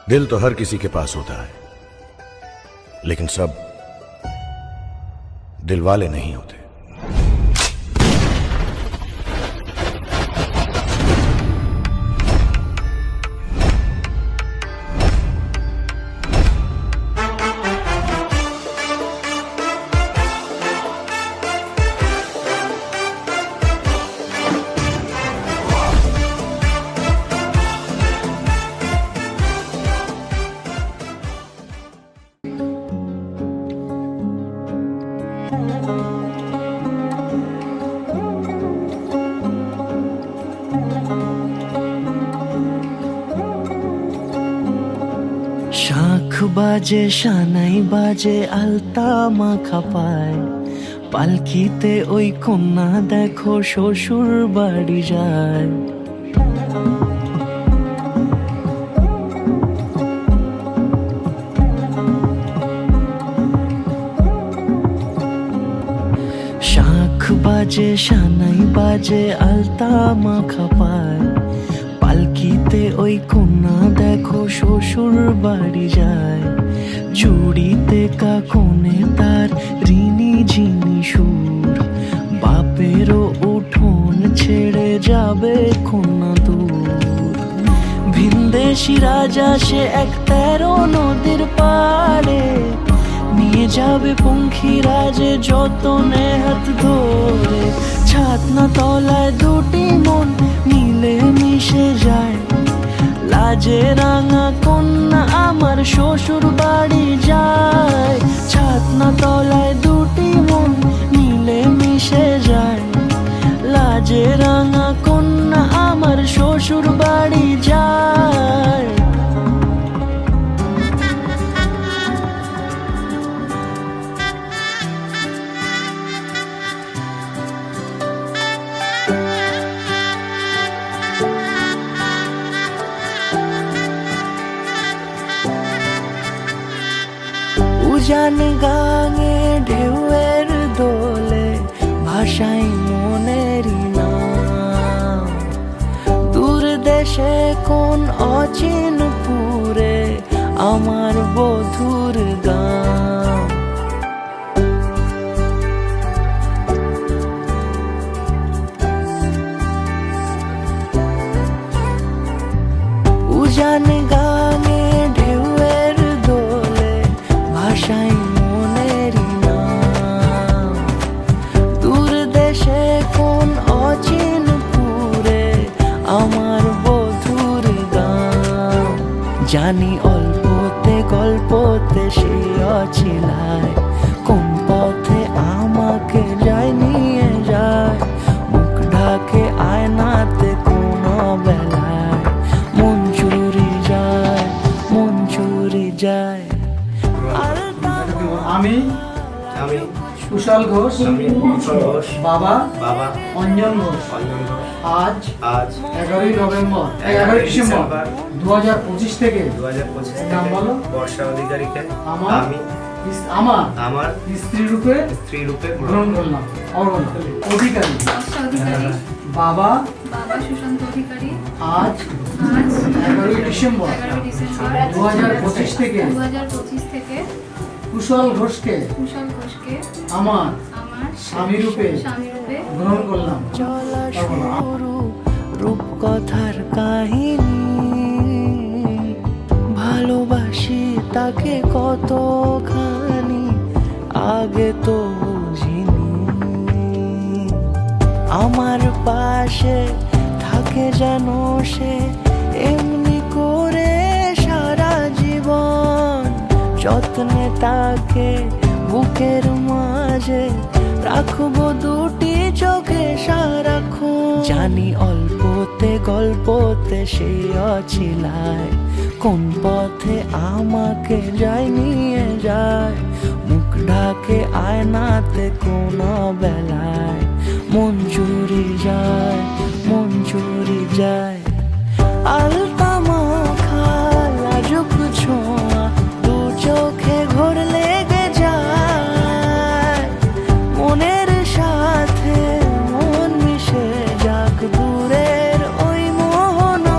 दिल तो हर किसी के पास होता है, लेकिन सब दिल वाले नहीं होते। শাঁখ বাজে সানাই বাজে আলতা মাখা পায়, পালকিতে ওই কন্যা দেখো শ্বশুর বাড়ি যায়। শাঁখ বাজে সানাই বাজে আলতা মাখা পায়, পালকিতে ওই কন্যা দেখো শ্বশুর বাড়ি যায়। জুড়িতে কাকনে তার ঋণী ঝিনি সুর, বাপেরও উঠোন ছেড়ে যাবে কন্যা দূর। ভিনদেশি রাজা সে এক 13 নদীর পাড়ে, নিয়ে যাবে পঙ্খিরাজে যতনে হাত ধরে। ছাতনা তলায় দুটি মন মিলে মিশে যায়, লাজে রাঙা কন্যা আমার শ্বশুর বাড়ি যায়। ছাতনা তলায় দুটি মন মিলে মিশে যায়, লাজে রাঙা কন্যা আমার শ্বশুর বাড়ি যায়। উজান গাঙে ঢেউয়ের দোলে ভাষাই মনেরই নাম, দূর দেশে কোন অচিনপুরে আমার বধুর গাম। উজান গাঙে ঢেউয়ের দোলে ভাষাই মনেরই নাম, দূর দেশে কোন অচিনপুরে আমার বধুর গাম। জানি অল্পতে গল্পতে সে অছিলায়, কোন পথে আমাকে যায় নিয়ে যায়। মুখ ঢাকে আয়নাতে কোন বেলায় মন চুরি যায়, মন চুরি যায়। আমি কুশল ঘোষ, বাবা অঞ্জন ঘোষ আজ 11ই নভেম্বর 11ই ডিসেম্বর 2025 থেকে নাম বলো বর্ষা অধিকারীকে আমি আমার স্ত্রী রূপে গ্রহণ করলাম। অধিকারী বাবা সুশান্ত অধিকারী আজ 11ই ডিসেম্বর 2025 থেকে কুশল ঘোষকে আমার স্বামী রূপে গ্রহণ করলাম। চলা শুরু রূপকথার কাহিনী, ভালোবাসি তাকে কতখানি আগে তো বুঝিনি। আমার পাশে থাকে যেন সে এমনি করে সারা জীবন, যত্নে তাকে বুকের মাঝে রাখবো দুটি চোখে সারাক্ষণ। জানি অল্পতে গল্পতে সে অছিলায়, কোন পথে আমাকে যায় নিয়ে যায়। মুখ ঢাকে আয়নাতে কোন বেলায় মন চুরি যায়, মন চুরি যায়। আলতা মাখা লাজুক ছোঁয়া দু চোখে ঘোর লেগে যায়, মনের সাথে মন মিশে যাক দূরের ওই মোহনায়।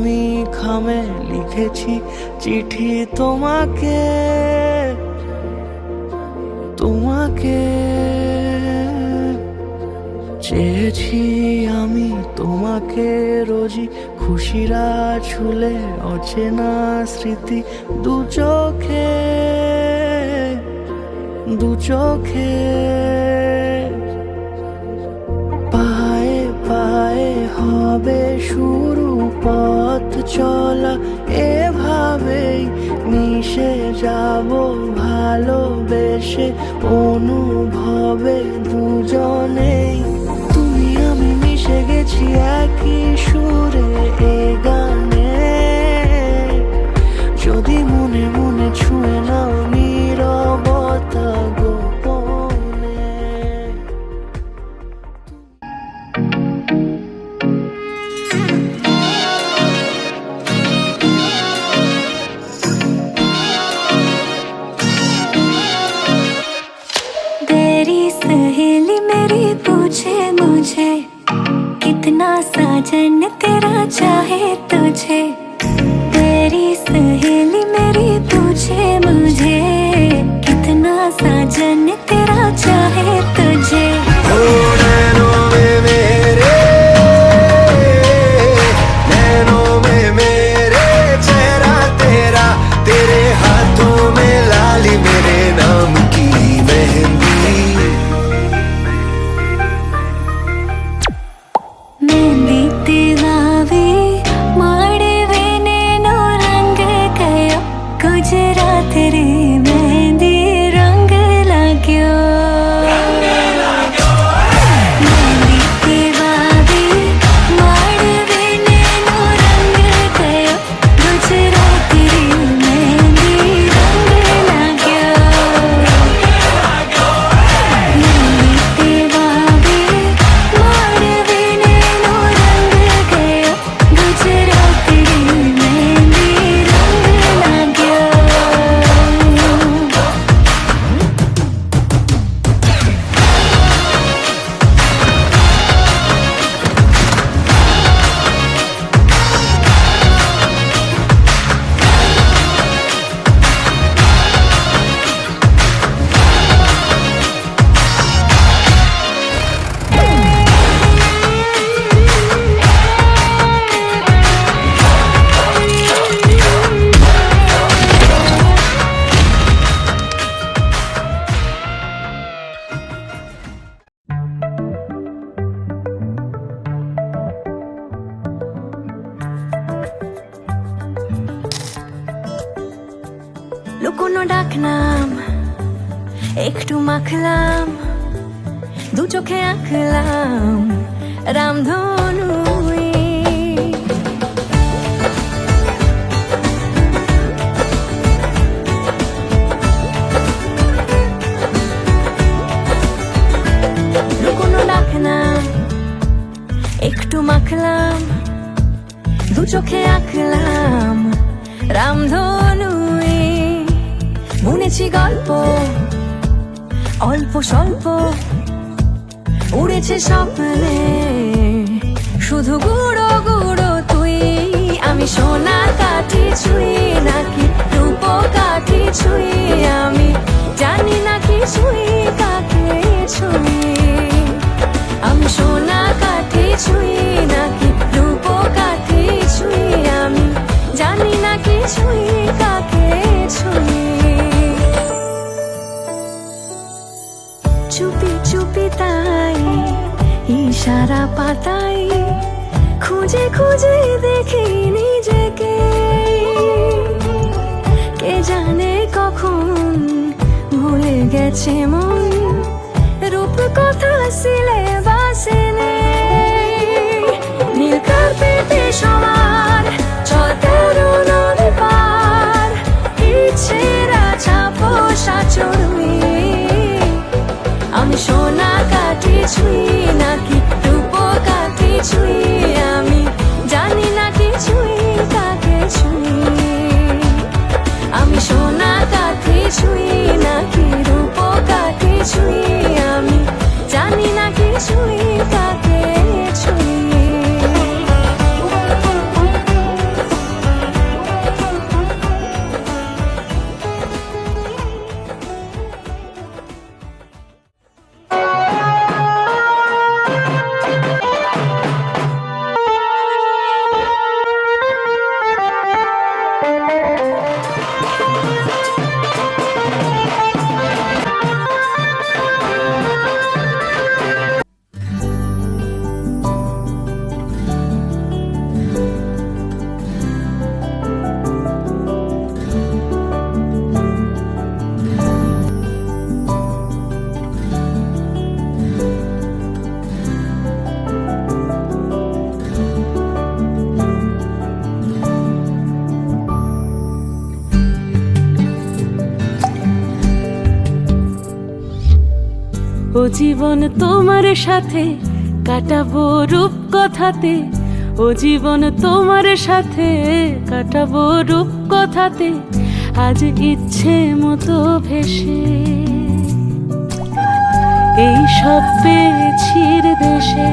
আমি খামে লিখেছি চিঠি তোমাকে, তোমাকে চেয়েছি আমি তোমাকে রোজই খুশিরা ছুলে অচেনা স্মৃতি দু চোখে, দু চোখে পায়ে পায়ে হবে শুরু পথ চলা, এভাবেই মিশে যাব ভালোবেসে অনুভবে দুজনেই। তুমি আমি মিশে গেছি একই সুরে এ গানে, যদি মনে মনে ছুঁয়ে নাও নীরবতা গোপনে। तेरी सहेली मेरी पूछे मुझे कितना साजन तेरा चाहे तुझे। तेरी सहेली मेरी पूछे मुझे कितना साजन तेरा चाहे तुझे। नैनों में मेरे, नैनों में मेरे चेहरा तेरा, तेरे हाथों में लाली मेरे नाम की मेहंदी। मेहंदी तेरावी माड़वे नैनो रंग गयो, गुजरात रे मेहंदी रंग लाग्यो। मेहंदी तेरावी माड़वे नैनो रंग गयो, गुजरात रे मेहंदी रंग लाग्यो। मेहंदी तेरावी माड़वे नैनो रंग गयो, गुजरात रे मेहंदी रंग लाग्यो। লুকোনো ডাকনাম একটু মাখলাম, দু চোখে আঁকলাম রামধনু। লুকোনো ডাকনাম একটু মাখলাম, দু চোখে আঁকলাম রামধনু। বুনেছি গল্প অল্প স্বল্প, উড়েছে স্বপ্নে শুধু গুঁড়ো গুঁড়ো তুই। আমি সোনা কাঠি ছুঁই নাকি রূপ কাঠি ছুঁই, আমি জানি না কি ছুঁই কাকে ছুঁই। আমি সোনা কাঠি ছুঁই নাকি রূপ কাঠি ছুঁই, আমি জানি না কি ছুঁই কাকে ছুঁই। চুপি চুপি তাই ইশারা পাতাই, খুঁজে খুঁজে দেখি নিজেকে। কে জানে কখন ভুলে গেছে মন, রূপ কথা সিলেবাসে নেই। নীল কার্পেটে সবার চল তেরো নদী পার, ইচ্ছেরা ছাপোষা চড়ুই। আমি সোনা কাঠি ছুঁই নাকি রূপ কাঠি ছুঁই, আমি জানি না কি ছুঁই কাকে ছুঁই। আমি সোনা কাঠি ছুঁই নাকি রূপ কাঠি ছুঁই, আমি জানি না কি ছুঁই জীবন তোমার সাথে কাটাবো রূপ কথাতে, ও জীবন তোমার সাথে কাটাবো রূপ কথাতে, আজ ইচ্ছে মতো ভেসে এই সব পেয়েছি দেশে,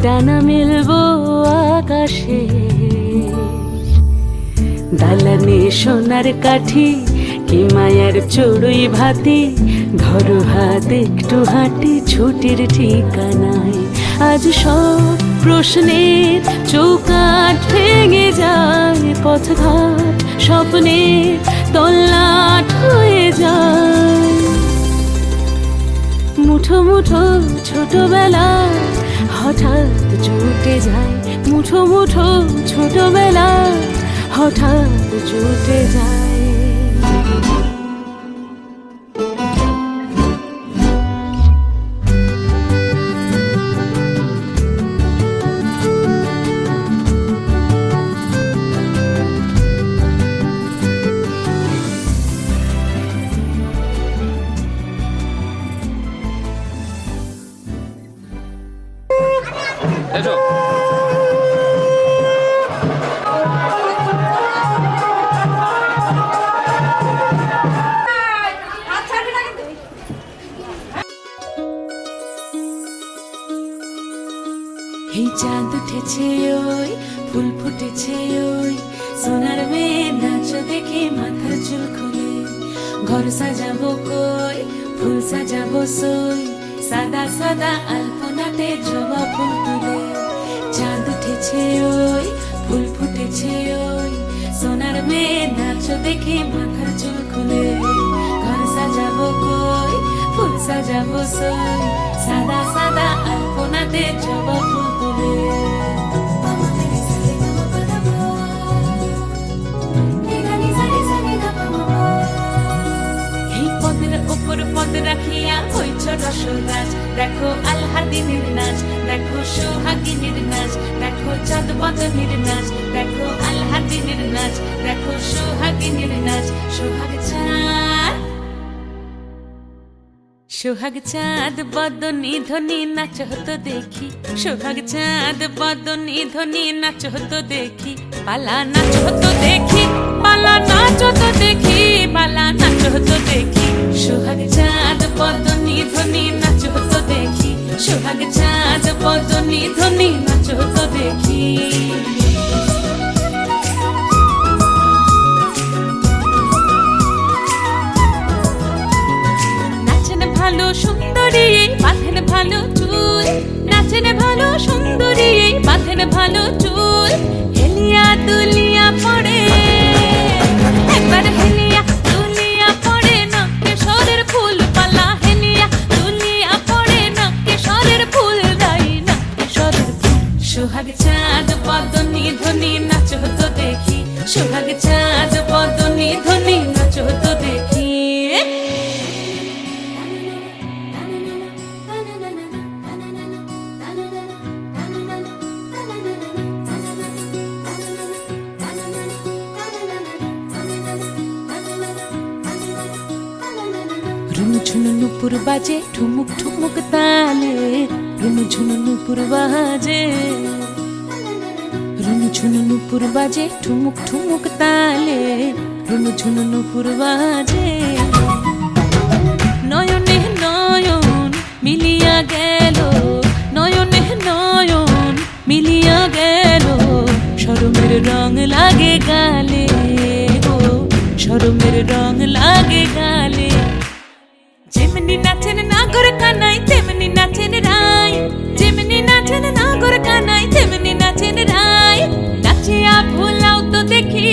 ডানা মেলবো আকাশে, দালানে সোনার কাঠি কি মায়ার চড়ুই ভাতি, ধরো হাত একটু হাঁটি ছুটির ঠিকানায়, আজ সব প্রশ্নের চৌকাঠ ভেঙে যায়, পথঘাট স্বপ্নের তল্লাট হয়ে যায়, মুঠো মুঠো ছোটবেলা হঠাৎ জুটে যায়, মুঠো মুঠো ছোটবেলা হঠাৎ জুটে যায়। এই চাঁদ উঠেছে ওই ফুল ফুটেছে ওই সোনার মেয়ে নাচ দেখে মাথার চুল খুলে, ঘর সাজাবো কই ফুল সাজাবো সই, সাদা সাদা আলপনাতে জবা ফুল তুলে, চাঁদ উঠেছে ওই ফুল ফুটেছে ওই সোনার মেয়ে নাচ দেখে মাথার চুল খুলে, ঘর সাজাবো কই ফুল সাজাবো সই, সাদা সাদা আলপনাতে জবা ফুল তুলে। এই পদের উপর পদ রাখিয়া হইছ রসরাজ, দেখো আলহাদিনের নাচ, দেখো সোহাগিনীর নাচ, দেখো চাঁদ বদনের নাচ, দেখো আলহাদিনের নাচ, দেখো সোহাগিনীর নাচ, সোহাগ চাঁদ সোহাগ চাঁদ বদনী ধ্বনি নাচ হতো দেখি, সোহাগ চাঁদ বদনী ধ্বনি নাচ হতো দেখি, পালা নাচ হতো দেখি, পালা নাচ হতো দেখি, পালা নাচ হতো দেখি, সোহাগ চাঁদ বদনী ধ্বনি নাচ হতো দেখি, সোহাগ চাঁদ বদনী ধ্বনি নাচ হতো দেখি। ভালো সুন্দরী বাঁধেন ভালো চুল, নাচেন ভালো সুন্দরী বাঁধেন ভালো চুল, হেলিয়া দুলিয়া পড়ে একবার হেলিয়া দুলিয়া পড়ে না কেশরের ফুল পালা, হেলিয়া দুলিয়া পড়ে না কেশরের ফুল দাই না কেশরের ফুল, সোহাগ চাঁদ বদনী ধ্বনি নাচ হতো দেখি, সোহাগ চাঁদ বদনী ধ্বনি নাচ হতো দেখি। রুনু ঝুনু নুপুর বাজে ঠুমুক ঠুমুক তালে, রুনু ঝুনু নুপুর বাজে, রুনু ঝুনু নুপুর বাজে ঠুমুক ঠুমুক তালে, রুনু ঝুনু নুপুর বাজে, নয়নে নয়ন মিলিয়া গেল, নয়নে নয়ন মিলিয়া গেল, শরমের রং লাগে গালে গো, শরমের রং লাগে গালে, যেমনি নাচেন নাগর কানাই তেমনি নাচেন রাই, যেমনি নাচেন নাগর কানাই তেমনি নাচেন রাই, নাচিয়া ভুলাও তো দেখি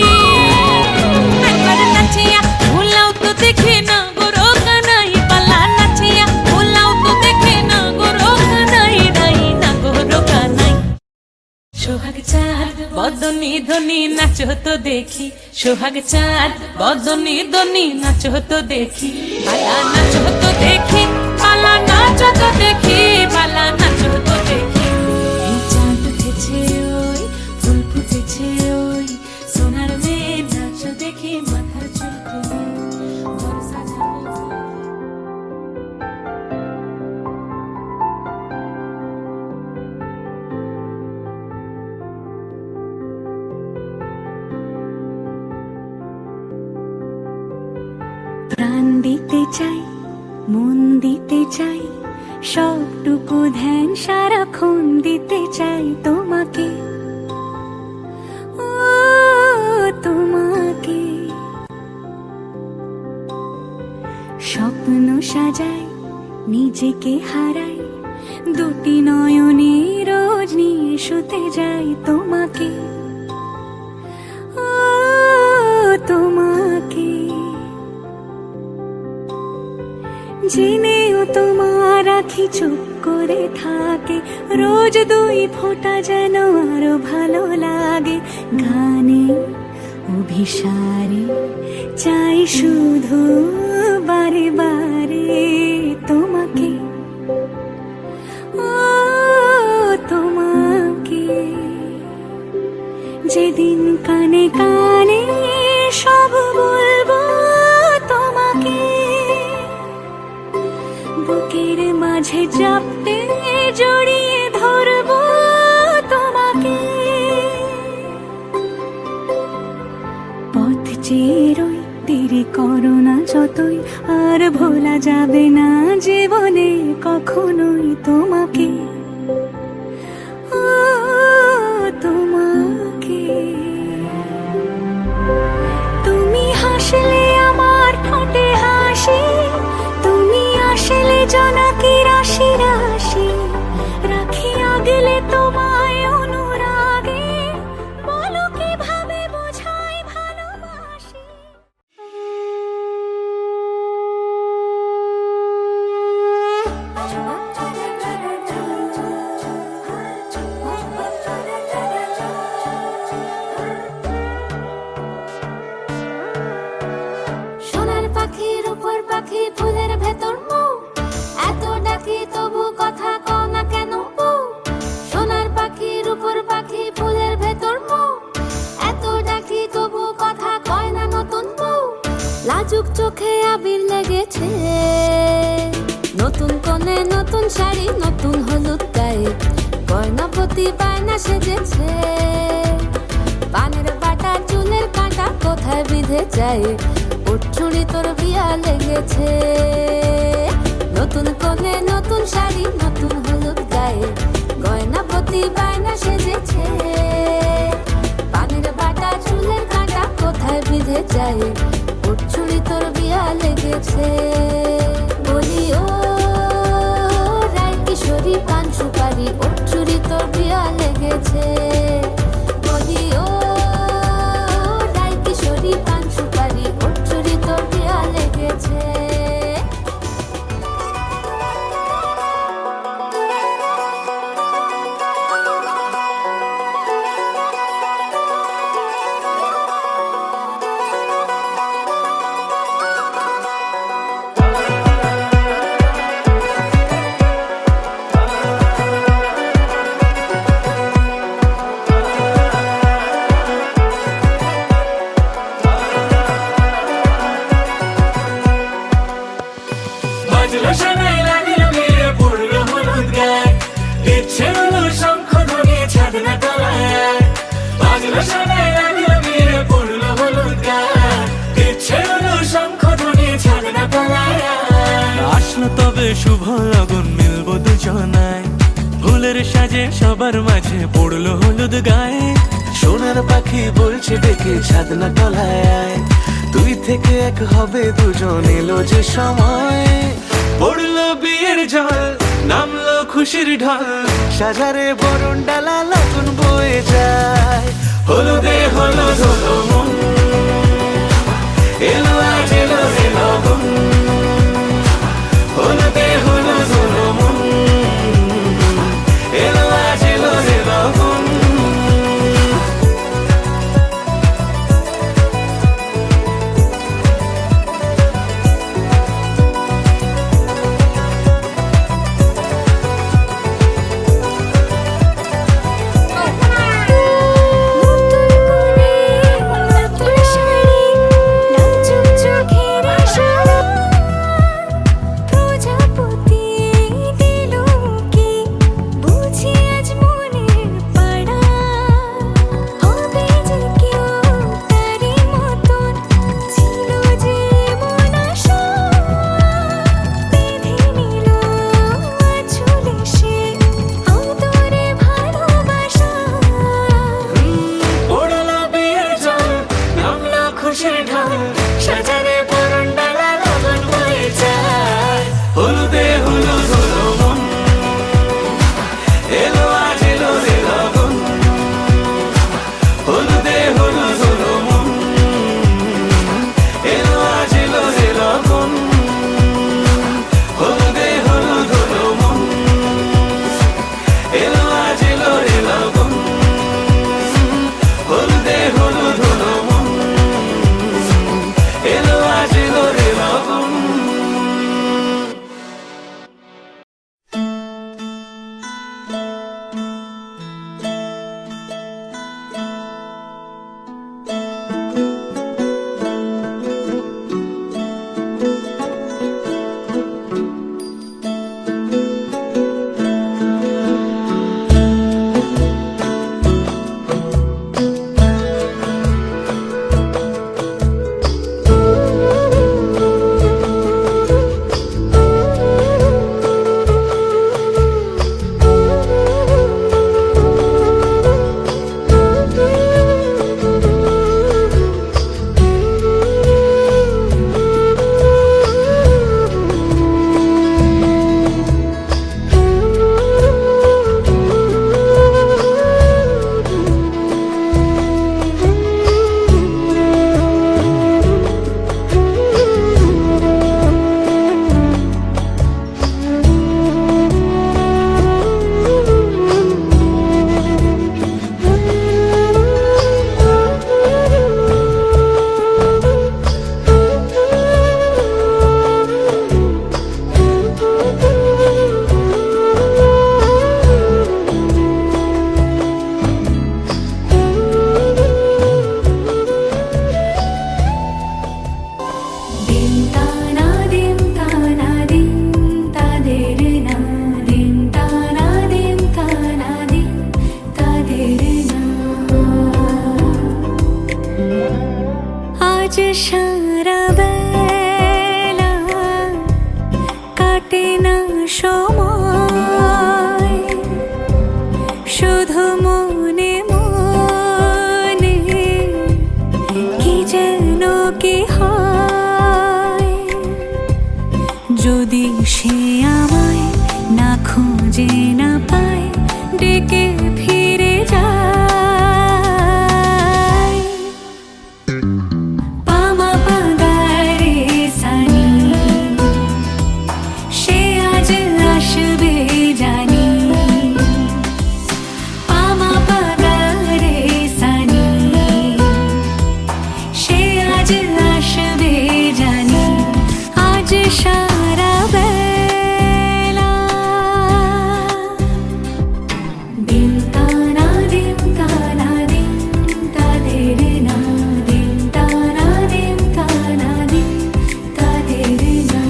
একবার নাচিয়া ভুলাও তো দেখি না গোরো কানাই, পালা নাচিয়া ভুলাও তো দেখি না গোরো কানাই রাই না গোরো কানাই, সোহাগ চাঁদ বদনী ধ্বনি নাচ হতো দেখি, সোহাগ চাঁদ বদনী ধ্বনি নাচ হতো দেখি, পালা নাচ হতো দেখি, পালা নাচ হতো দেখি, পালা নাচ হতো দেখি। এই চাঁদ উঠেছে ওই ফুল ফুটেছে ওই সোনার মেয়ে নাচ দেখি মাথার চুল খুলে, ঘর সাজাবো দিতে চাই, মন দিতে চাই, সবটুকু ধ্যান সারাক্ষণ দিতে চাই তোমাকে, ও তোমাকে। স্বপ্ন সাজাই, নিজেকে হারাই, দুটি নয়নে রোজ নিয়ে শুতে যাই তোমাকে, ও তোমাকে। জেনেও তোমার আখি চুপ করে থাকে, রোজ দুই ফোঁটা যেন আরো ভালো লাগে। গানে অভিসারে চাই শুধু বারে বারে তোমাকে, ও তোমাকে। যেদিন কানে কানে সব বলবো তোমাকে, বুকের মাঝে চাপতে জড়িয়ে ধরবো তোমাকে। পথ চেয়ে রই, দেরি করো না যতই, আর ভোলা যাবে না জীবনে কখনোই তোমাকে, ও তোমাকে। তুমি হাসলে আমার ঠোঁটে হাসি, তুমি আসলে জোনাকি রাশি রাশি, রাখি আগলে তোমায় অনুরাগে, বলো কিভাবে বোঝাই ভালোবাসি। সোনার পাখির উপর পাখি, ফুলের ভেতর মুখ, এত ডাকি তবু কথা কও না কেন বউ। সোনার পাখির উপর পাখি, ফুলের ভেতর মুখ, এত ডাকি তবু কথা কয় না নতুন বউ। লাজুক চোখে আবির লেগেছে, নতুন কোণে নতুন শাড়ি, নতুন হলুদ গায়ে, গয়না প্রতি বায়না সেজেছে। পানের বাটা চুলের কাঁটা কোথায় বিঁধে যায়, উঠছুড়ি তোর বিয়া লেগেছে। নতুন কোণে নতুন শাড়ি, নতুন হলুদ গায়ে, গয়না প্রতি বায়না সেজেছে। পানের বাটা চুলের কাঁটা কোথায় বিঁধে যায়, উঠছুড়ি তোর বিয়া লেগেছে। বলি ও রায় কিশোরী পান সুপারি, উঠছুড়ি তোর বিয়া লেগেছে। বলি ও রায় কিশোরী পান সুপারি, উঠছুড়ি তোর বিয়া লেগেছে। বাজলো শোনাই লাগিল মেরে পড়লো হলুদ গায়ে, ইচ্ছে হলো শঙ্খ ধ্বনি ছাদ না তলায়। বাজলো শোনাই লাগিল মেরে পড়লো হলুদ গায়ে, ইচ্ছে হলো শঙ্খ ধ্বনি ছাদ না তলায়। আসলো তবে শুভ লগন, মিলবো দুজনায়, ফুলের সাজে সবার মাঝে পড়লো হলুদ গায়ে। সোনার পাখি বলছে ডেকে ছাদ না তলায়, দুই থেকে এক হবে দুজন, এলো যে সময়। পড়লো বিয়ের জল, নামলো খুশির ঢল, সাজারে বরণ ডালা লগন বয়ে যায়। হলুদে হলুদ হলো মন, এলো আজ এলো রে লগন। হলুদে হলুদ হলো মন, এলো আজ এলো রে লগন। ও আজ সারা বেলা কাটে না সময় শুধু মনে মনে কি যেন কি হয় যদি সে আমায় না খুঁজে না পায় ডেকে ফিরে যায় পামা পাগারে সানি সে আজ আসবে জানি পামা পাগারে সানি সে আজ আসবে জানি আজ সারা বেলা দিন তানা দিন তানা দিন তাদের না দিন তানা দিন তানা দিন তাদের না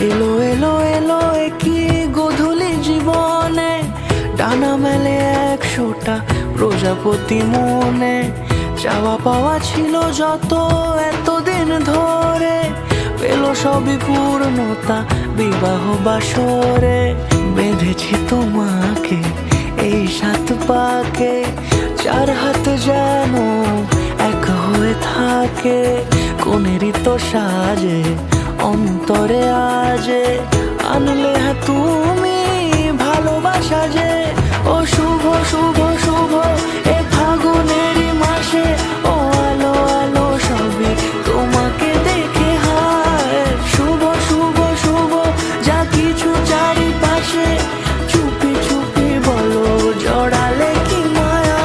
এলো এলো এলো কি গধূলি জীবনে ডানা মেলে 100টা প্রজাপতি মনে চাওয়া পাওয়া ছিল যত এতদিন ধরে পেল সবই পূর্ণতা বিবাহ বাসরে বেঁধেছি তোমাকে এই 7 পাকে 4 হাত যেন এক হয়ে থাকে কোনেরই তো সাজে অন্তরে আজে আনলে তুমি ভালোবাসা যে ও শুভ শুভ শুভ এ ফাগুনেরই মাসে ও আলো আলো সবে তোমাকে দেখে হায় শুভ শুভ শুভ যা কিছু চারিপাশে চুপি চুপি বলো জড়ালে কি মায়া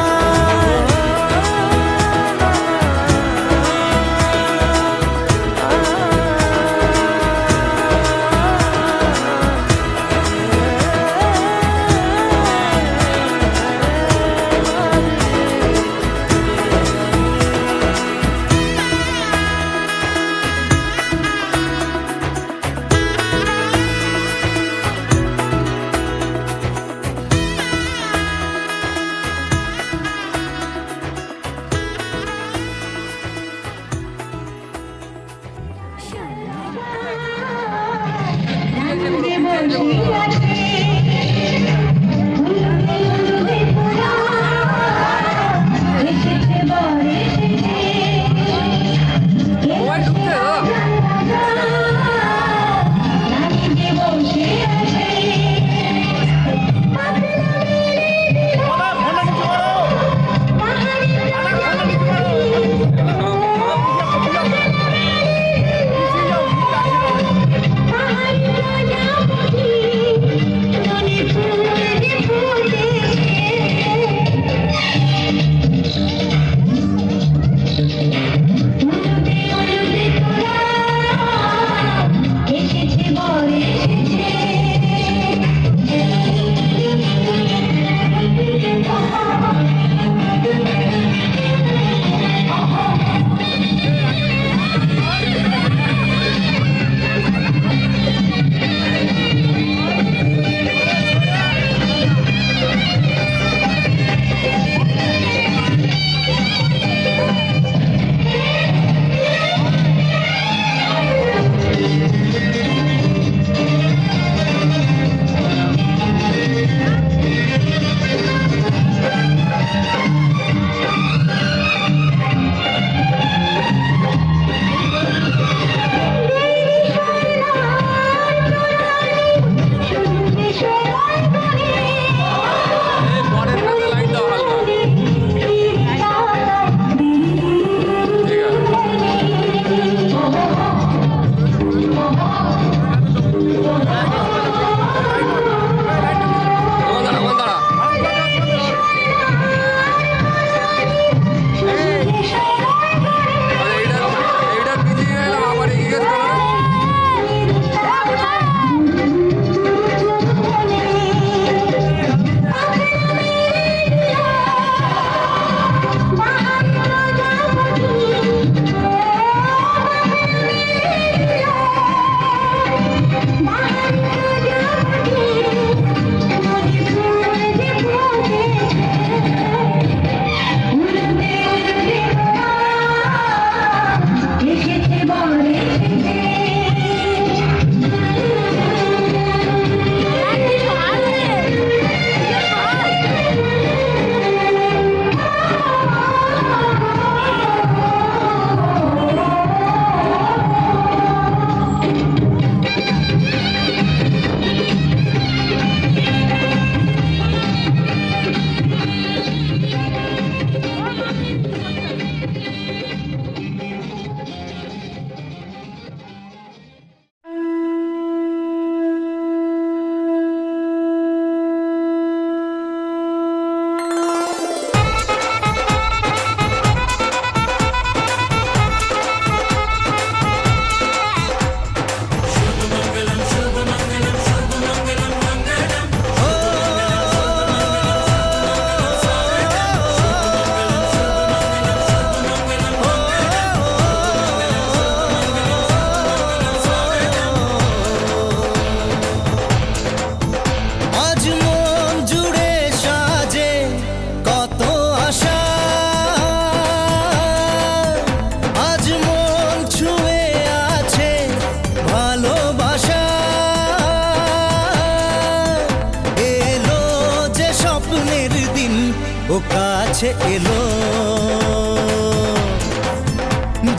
ও কাছে এলো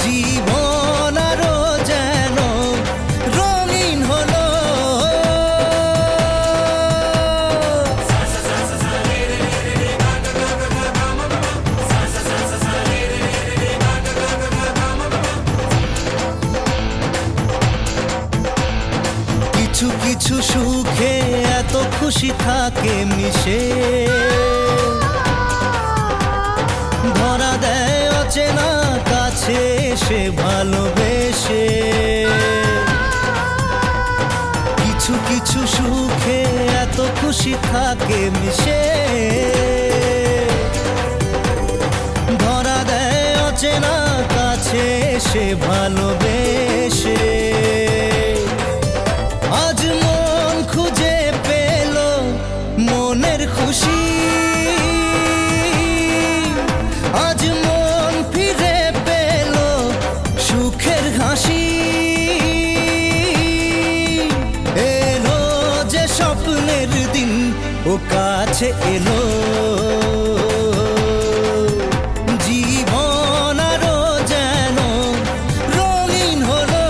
জীবন আরো যেন রঙিন হলো কিছু কিছু সুখে এত খুশি থাকে মিশে ধরা দেয় অচেনা কাছে এসে ভালোবেসে কিছু কিছু সুখে এত খুশি থাকে মিশে ধরা দেয় অচেনা কাছে এসে ভালোবেসে আজ মন খুঁজে পেল মনের খুশি আজ মন ফিরে পেল সুখের হাসি এলো যে স্বপ্নের দিন ও কাছে এলো জীবন আরো যেন রঙিন হলো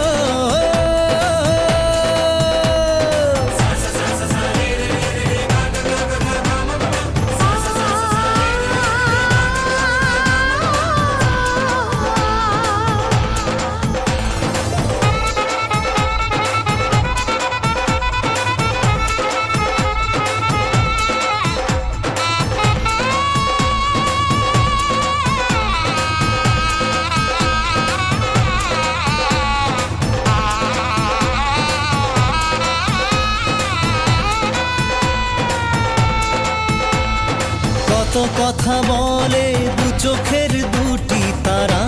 কত কথা বলে দু চোখের দুটি তারা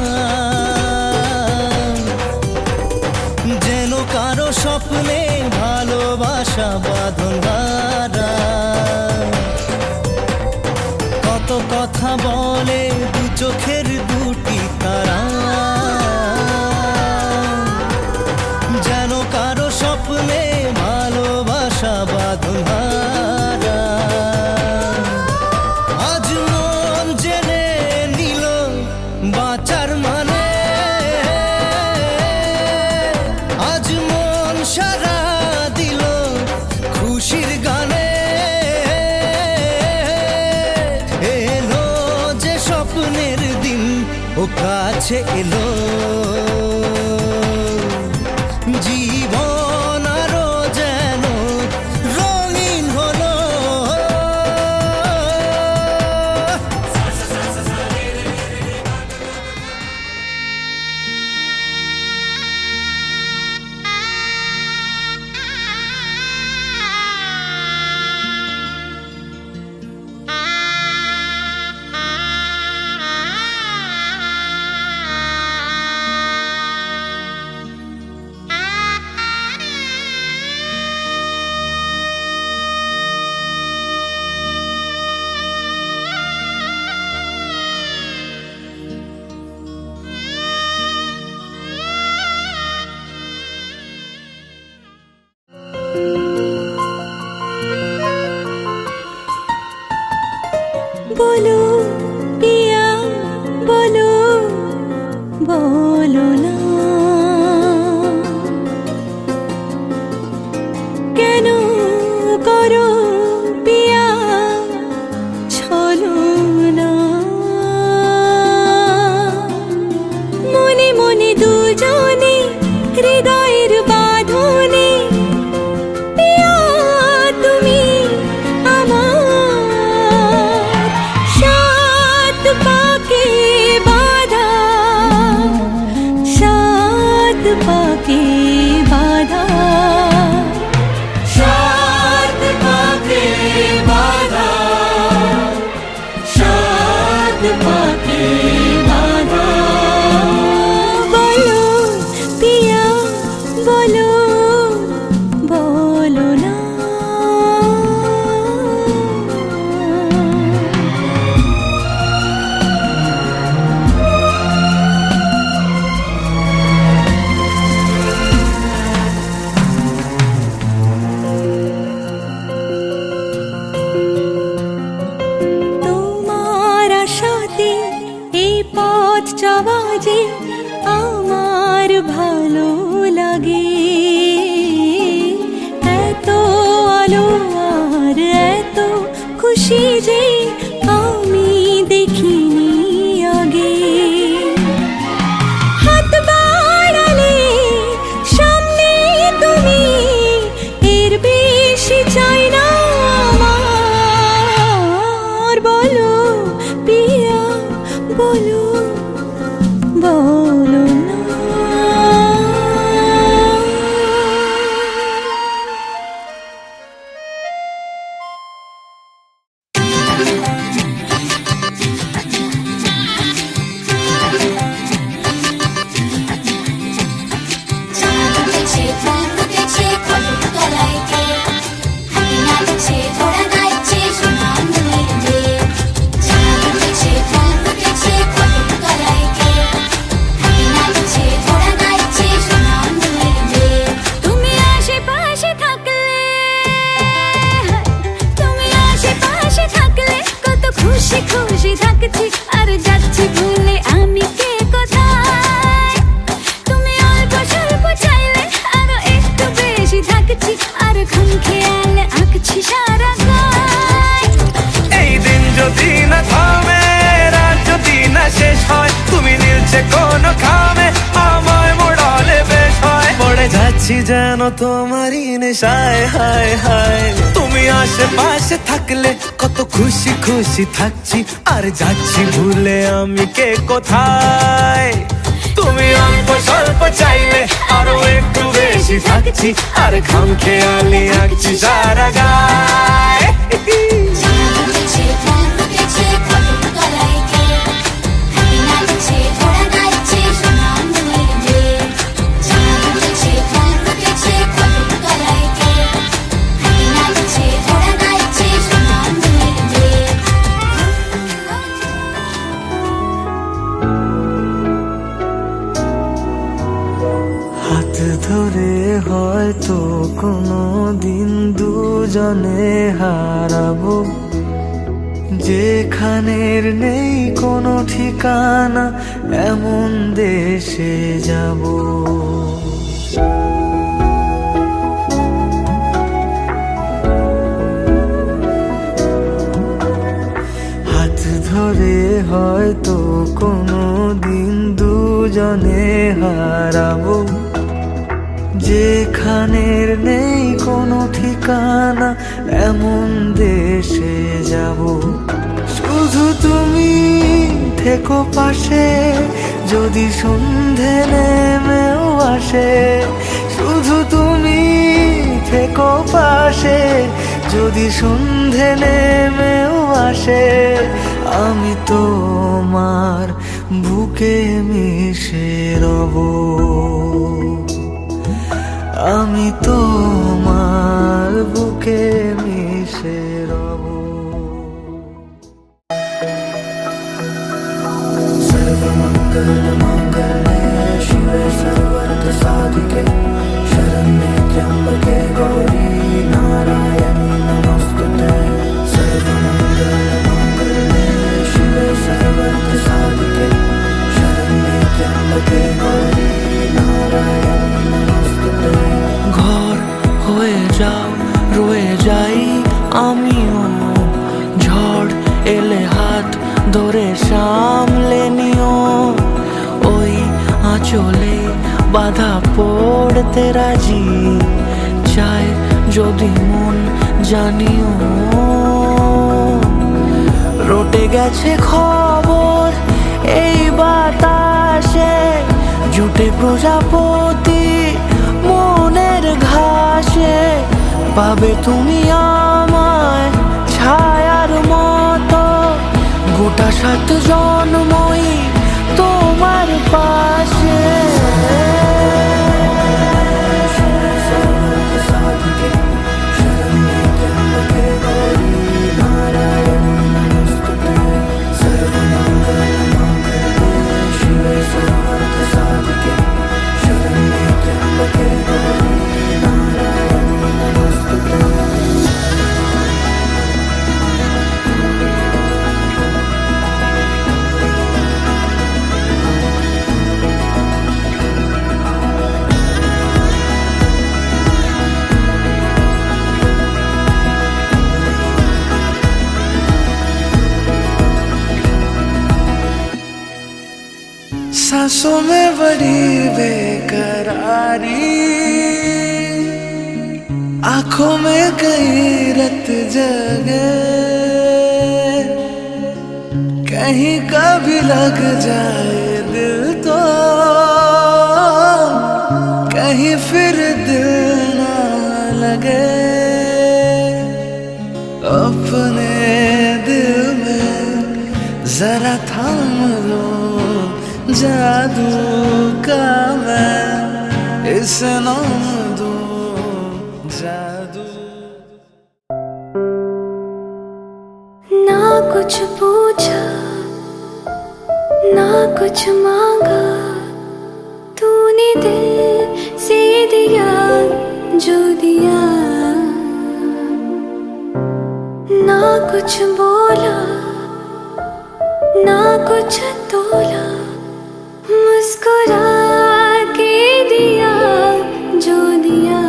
যেন কারো স্বপ্নে ভালোবাসা বাঁধন ধরা কত কথা বলে দু চোখের দুটি তারা যেন কারো স্বপ্নে ভালোবাসা বাঁধন ধরা আজ মন জেনে নিল বাঁচার মানে আজ মন সারা দিল খুশির গানে এলো যে স্বপ্নের দিন ও কাছে এলো জীবন আরো যেন রঙিন হলো বলো পিয়া বলো বলো না কেন করো পিয়া ছলো না মনে মনে দুজনে হৃদয়ের বাঁধনে পিয়া তুমি আমার সাত পাকে বাঁধা সাত পাকে বাঁধা সাত পাকে বাঁধা সাত পাকে বাঁধা বলো পিয়া বলো বলো না তোমার খুশি যে আমি দেখিনি আগে। হাত বাড়ালে সামনে তুমি, এর বেশি চাই না আমার। বলো প্রিয়া বলো, বলো না। তুমি আশেপাশে থাকলে, তুমি আশেপাশে থাকলে কত খুশি খুশি থাকছি, আর যাচ্ছি ভুলে আমি কে কোথায়। তুমি অল্প স্বল্প চাইলে আরো একটু বেশি থাকছি, আর খুন খেয়ালে আঁকছি সারা গায়। এই দিন যদি না থামে, রাত যদি না শেষ হয়, তুমি নিলছে কোন খামে আমায় মোড়ালে বেশ হয়। পড়ে যাচ্ছি যেন তোমারই নেশায়, হায় হায়। তুমি আশেপাশে থাকলে কত খুশি খুশি থাকছি, আর যাচ্ছি ভুলে আমি কে কোথায়। তুমি অল্প স্বল্প চাইলে আরো একটু বেশি থাকছি, আর খাম খেয়ালি আঁকছি সারা গায়। হাত ধরে হয়তো কোনো দিন দুজনে হারাবো, যেখানের নেই কোনো ঠিকানা এমন দেশে যাব। হাত ধরে হয়তো কোনো দিন দুজনে হারাবো, যেখানের নেই কোনো ঠিকানা এমন দেশে যাব। শুধু তুমি থেকো পাশে, যদি সন্ধে নেমেও আসে। শুধু তুমি থেকো পাশে, যদি সন্ধে নেমেও আসে। আমি তোমার বুকে মিশে রব, আমি তোমার বুকে মিশে রব। সর্বমঙ্গল মঙ্গলে শিবে সর্বার্থ সাধিকে, শরণ্যে ত্র্যম্বকে গৌরী নারায়ণী নমস্তুতে। সর্বমঙ্গল মঙ্গলে শিবে সর্বার্থ সাধিকে, শরণ্যে ত্র্যম্বকে গৌরী নারায়ণী নমস্তুতে। ঘর হয়ে যাও রয়ে যাই আমিও, ঝড় এলে হাত ধরে সামলে নিও। ওই আঁচলে বাধা পড়তে রাজি, চায় যদি মন জানিও। রটে গেছে খবর এই বাতাসে, জুটে প্রজাপতি মনের ঘাসে। পাবে তুমি আমায় ছায়ার মতো, গোটা 7 জন্মই তোমার পাশে। सांसों में बड़ी बेकरारी, आंखों में कई रत जगे, कहीं कभी लग जाए दिल तो कहीं फिर दिल ना लगे। अपने दिल में जरा थाम लो जादू का मैं इसे नाम दूं जादू। ना कुछ पूछा ना कुछ मांगा, तूने दिल से दिया जो दिया। ना कुछ बोला ना कुछ तोला, मुस्कुरा के दिया जो दिया।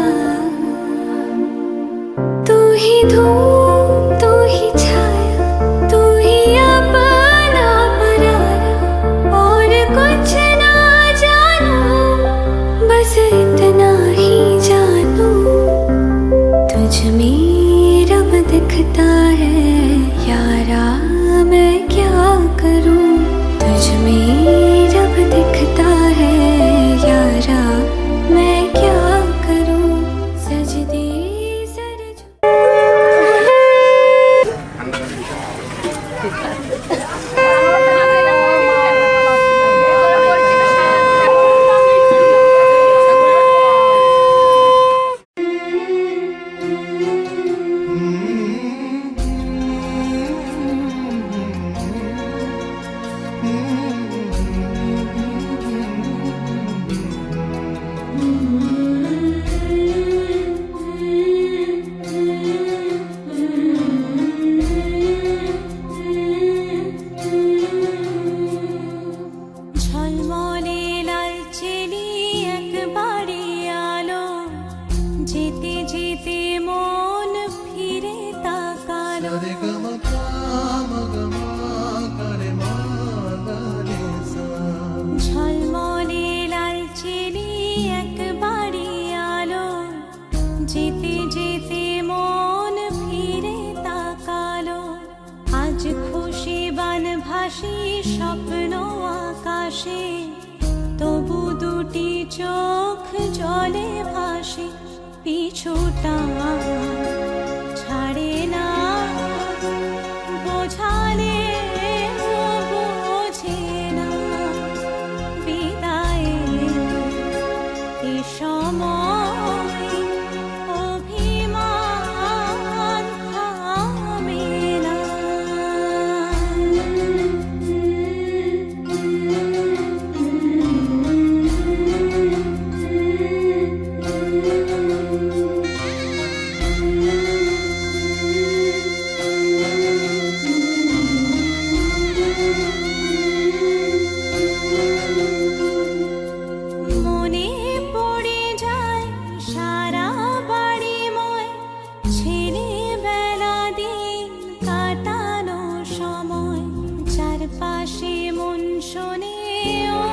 तू ही धूप तू ही छाया, तू ही अपना पराया, और कुछ ना जानू बस इतना ही जानू। तुझ में रब दिखता है यारा, मैं क्या करूं। तुझ में रब दिखता है यारा, मैं क्या करूं। सजदे सर ঝলমলে লাল চিনি একবারে আলো, যেতে যেতে মন ফিরে তাকালো। ঝলমলে লাল চিনি একবারে আলো, যেতে যেতে মন ফিরে তাকালো। আজ খুশি বান ভাসি স্বপ্ন আকাশে, তবু দুটি চোখ জলে ভাসে। পিছুটা ছাড়ে না বোঝালে বোঝে না। বিদায়ের এ সময় অভিমান থামে না। মনে পড়ে যায় সারা বাড়িময় ছেলেবেলা দিন কাটানো সময়। চারপাশে মন শোনে ও,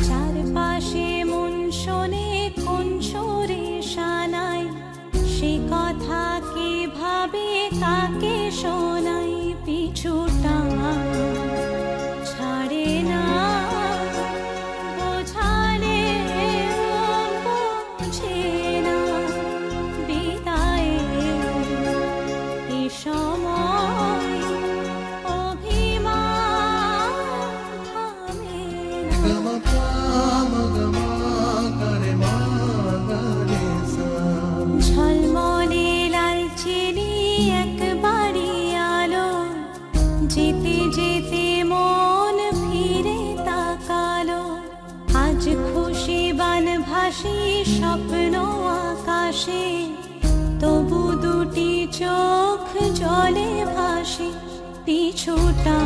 চারপাশে মন শোনে কোন সুরে শানাই। সে কথা কে ভাবে কাকে শোনাই। পিছুটা ছাড়ে না বোঝালে বোঝে না। বিদায়ের এ সময় অভিমান থামে না। ঝলমলে লাল চিনি একবারে আলো, যেতে যেতে মন ফিরে তাকালো। আজ খুশি বান ভাসি স্বপ্ন আকাশে, তবু দুটি চোখ জলে ভাসে। পিছুটা